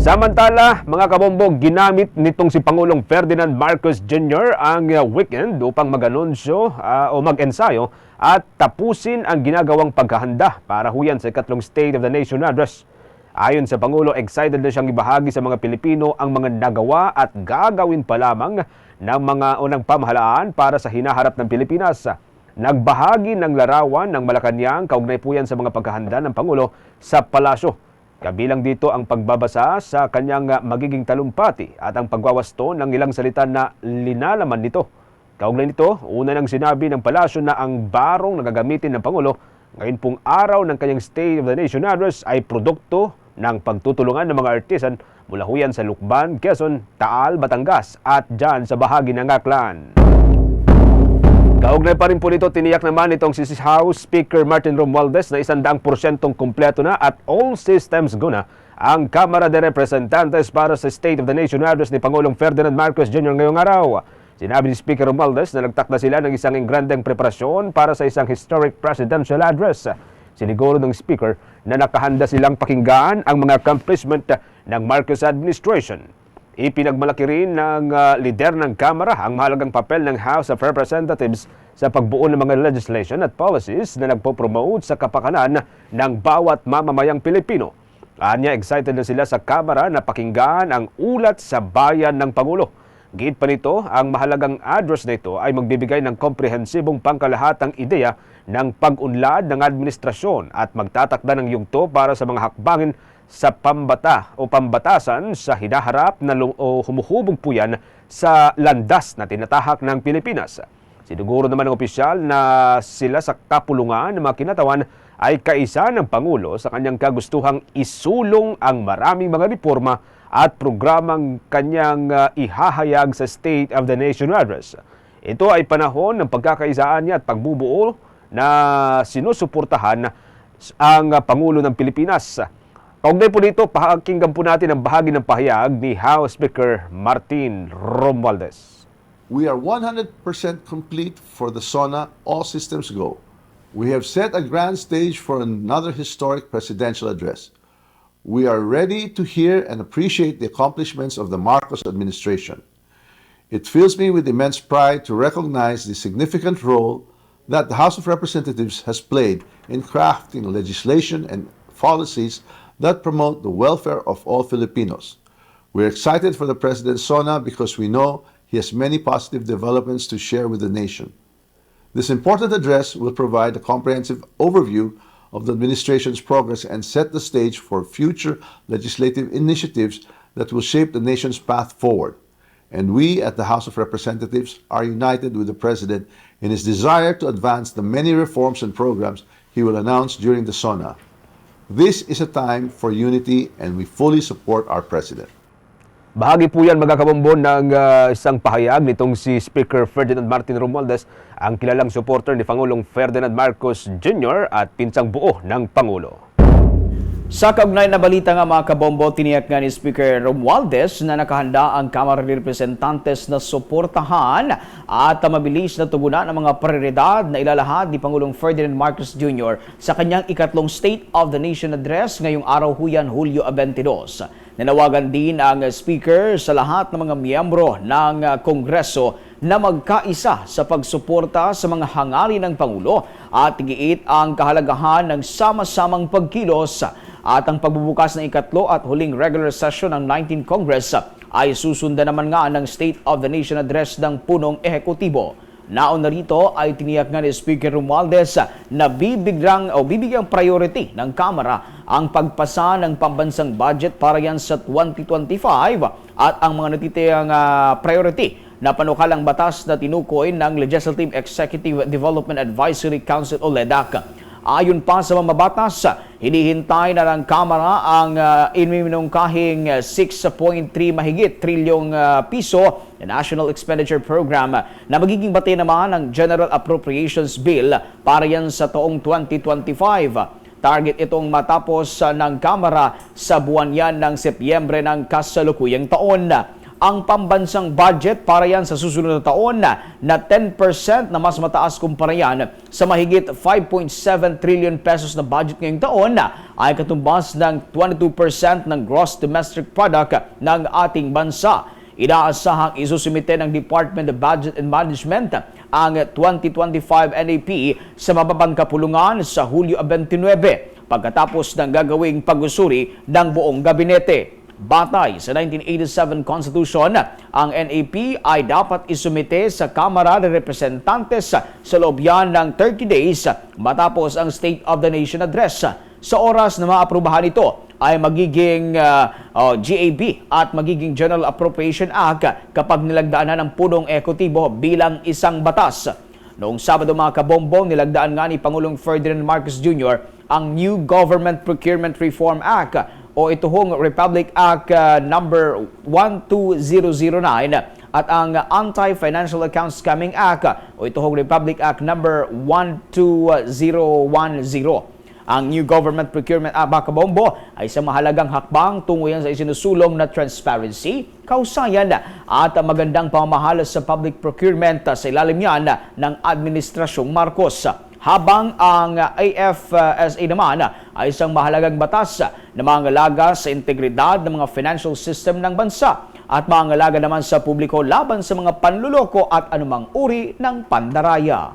Samantala, mga kabombog, ginamit nitong si Pangulong Ferdinand Marcos Jr. ang weekend upang mag-anunsyo o mag-ensayo at tapusin ang ginagawang paghahanda para huyan sa ikatlong State of the Nation Address. Ayon sa Pangulo, excited na siyang ibahagi sa mga Pilipino ang mga nagawa at gagawin pa lamang ng mga unang pamahalaan para sa hinaharap ng Pilipinas. Nagbahagi ng larawan ng Malacanang kaugnay po yan sa mga paghahanda ng Pangulo sa palasyo. Kabilang dito ang pagbabasa sa kanyang magiging talumpati at ang pagwawasto ng ilang salita na linalaman nito. Kaugnay nito, una nang sinabi ng palasyo na ang barong na gagamitin ng Pangulo ngayon pong araw ng kanyang State of the Nation Address ay produkto ng pagtutulungan ng mga artisan mula huyan sa Lukban, Quezon, Taal, Batangas at dyan sa bahagi ng Aklan. Kaugnay pa rin po nito, tiniyak naman itong si House Speaker Martin Romualdez na 100% kumpleto na at all systems go na ang Kamara de Representantes para sa State of the Nation Address ni Pangulong Ferdinand Marcos Jr. ngayong araw. Sinabi ni Speaker Romualdez na nagtakda sila ng isang engrandeng preparasyon para sa isang historic presidential address. Siniguro ng Speaker na nakahanda silang pakinggan ang mga accomplishment ng Marcos administration. Ipinagmalaki rin ng lider ng Kamara ang mahalagang papel ng House of Representatives sa pagbuo ng mga legislation at policies na nagpo-promote sa kapakanan ng bawat mamamayang Pilipino. Anya, excited na sila sa Kamara na pakinggan ang ulat sa bayan ng Pangulo. Giit pa nito, ang mahalagang address na ito ay magbibigay ng komprehensibong pangkalahatang ideya ng pag-unlad ng administrasyon at magtatakda ng yugto para sa mga hakbangin sa pambatasan sa hinaharap na humuhubog po yan sa landas na tinatahak ng Pilipinas. Siniguro naman ng opisyal na sila sa kapulungan ng mga kinatawan ay kaisa ng Pangulo sa kanyang kagustuhang isulong ang maraming mga reforma at programang kanyang ihahayag sa State of the Nation Address. Ito ay panahon ng pagkakaisaan niya at pagbubuo na sinusuportahan ang Pangulo ng Pilipinas. Kaugnay po dito, pakinggan po natin ang bahagi ng pahayag ni House Speaker Martin Romualdez. We are 100% complete for the SONA, all systems go. We have set a grand stage for another historic presidential address. We are ready to hear and appreciate the accomplishments of the Marcos administration. It fills me with immense pride to recognize the significant role that the House of Representatives has played in crafting legislation and policies that promote the welfare of all Filipinos. We're excited for the President's SONA because we know he has many positive developments to share with the nation. This important address will provide a comprehensive overview of the administration's progress and set the stage for future legislative initiatives that will shape the nation's path forward. And we at the House of Representatives are united with the President in his desire to advance the many reforms and programs he will announce during the SONA. This is a time for unity and we fully support our President. Bahagi po yan mga kabombo ng isang pahayag nitong si Speaker Ferdinand Martin Romualdez, ang kilalang supporter ni Pangulong Ferdinand Marcos Jr. at pinsang buo ng Pangulo. Sa kaugnay na balita nga mga kabombo, tiniyak nga ni Speaker Romualdez na nakahanda ang Kamara de Representantes na suportahan at mabilis na tugunan ang mga prioridad na ilalahad ni Pangulong Ferdinand Marcos Jr. sa kanyang ikatlong State of the Nation Address ngayong araw huyan Hulyo 22. Nanawagan din ang Speaker sa lahat ng mga miyembro ng Kongreso na magkaisa sa pagsuporta sa mga hangarin ng Pangulo at giit ang kahalagahan ng sama-samang pagkilos at ang pagbubukas ng ikatlo at huling regular session ng 19th Congress ay susundan naman nga ng State of the Nation Address ng punong ehekutibo. Naon na rito ay tiniyak nga ni Speaker Romualdez na bibigyang priority ng Kamara ang pagpasa ng pambansang budget para yan sa 2025 at ang mga natitiyang priority na panukalang batas na tinukoy ng Legislative Executive Development Advisory Council o LEDAC. Ayon pa sa mamabatas, hinihintay na ng Kamara ang iminungkahing 6.3 mahigit trilyong piso na National Expenditure Program na magiging bate naman ng General Appropriations Bill para yan sa taong 2025. Target itong matapos ng Kamara sa buwan yan ng Setyembre ng kasalukuyang taon. ang pambansang budget para yan sa susunod na taon na 10% na mas mataas kumpara yan sa mahigit 5.7 trillion pesos na budget ngayong taon ay katumbas ng 22% ng gross domestic product ng ating bansa. Inaasahang isusumite ng Department of Budget and Management ang 2025 NAP sa mababang kapulungan sa Hulyo 29 pagkatapos ng gagawing pag-usuri ng buong gabinete. Batay sa 1987 Constitution, ang NAP ay dapat isumite sa Kamara de Representantes sa loob yan ng 30 days matapos ang State of the Nation Address. Sa oras na maaprubahan ito ay magiging GAB at magiging General Appropriation Act kapag nilagdaan na ng punong ekotibo bilang isang batas. Noong Sabado mga kabombong, nilagdaan nga ni Pangulong Ferdinand Marcos Jr. ang New Government Procurement Reform Act o ito hong Republic Act number 12009 at ang Anti-Financial Accounts Scamming Act o ito hong Republic Act number 12010. Ang New Government Procurement Act mga kabombo ay isang mahalagang hakbang tungo yan sa isinusulong na transparency, kausayan at magandang pamamahala sa public procurement sa ilalim yan ng Administrasyong Marcos. Habang ang AFSA naman ay isang mahalagang batas na mangangalaga sa integridad ng mga financial system ng bansa at mangangalaga naman sa publiko laban sa mga panluloko at anumang uri ng pandaraya.